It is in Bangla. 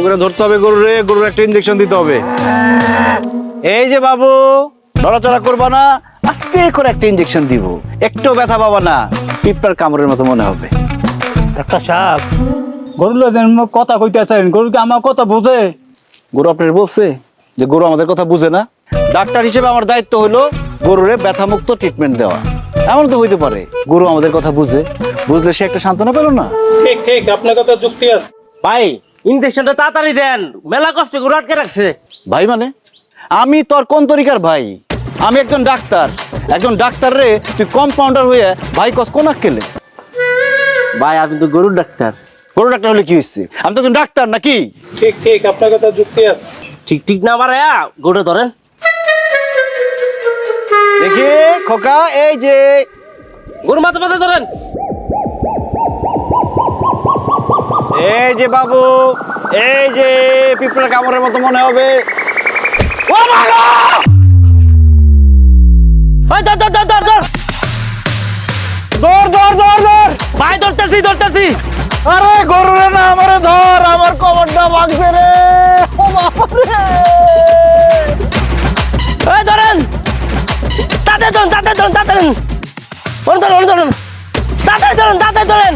করে ধরতে হবে গরুরে, গরুর একটা ইনজেকশন দিতে হবে। এই যে বাবু, নড়াচড়া করবা না, আস্তে করে একটা ইনজেকশন দিব, একটু ব্যথা পাবা না, পিঁপড়ার কামড়ের মতো মনে হবে। ডাক্তার সাহেব, গরু লোকের কথা কইতেছেন, গরুকে আমার কথা বোঝে? গরু আপনার বলছে যে গরু আমাদের কথা বুঝে না? ডাক্তার হিসেবে আমার দায়িত্ব হলো গরুরে ব্যথামুক্ত ট্রিটমেন্ট দেওয়া। এমন তো হইতে পারে গরু আমাদের কথা বুঝে, বুঝলে সে একটা সান্ত্বনা পেল না। ঠিক ঠিক, আপনার কথা যুক্তি আছে। ভাই ইনজেকশনটা তাড়াতাড়ি দেন, মেলা কষ্ট করে আটকে রাখছে। ভাই মানে আমি তোর কোন তরিকার ভাই? আমি একজন ডাক্তার, একজন ডাক্তার রে তুই কম্পাউন্ডার হয়ে ভাই কস কোন আক্কেলে? ভাই আপনি তো গরুর ডাক্তার। গরু ডাক্তার হলে কি হয়েছে? আমি তো একজন ডাক্তার নাকি? ঠিক ঠিক, আপনার কথা যুক্তি আছে। ঠিক ঠিক না বাড়ায়া গরুটা ধরেন। দেখি খোকা, এই যে গরু মাথা মাথা ধরেন। এই যে বাবু, এই যে পিঁপড়ার কামড়ের মতো মনে হবে। ও মা গো! ভাই ধর ধর ধর ধর ধর। ধর ধর ধর ধর! ভাই ধরতেছি ধরতেছি। আরে গরু রে না, আমারে ধর, আমার কবরটা ভাঙছে রে। ও বাবা রে! এই ধরেন, তাতে ধরুন তাতে ধরুন তাতে ধরুন। ধরুন ধরুন ধরুন, তাতে ধরুন তাতে ধরেন।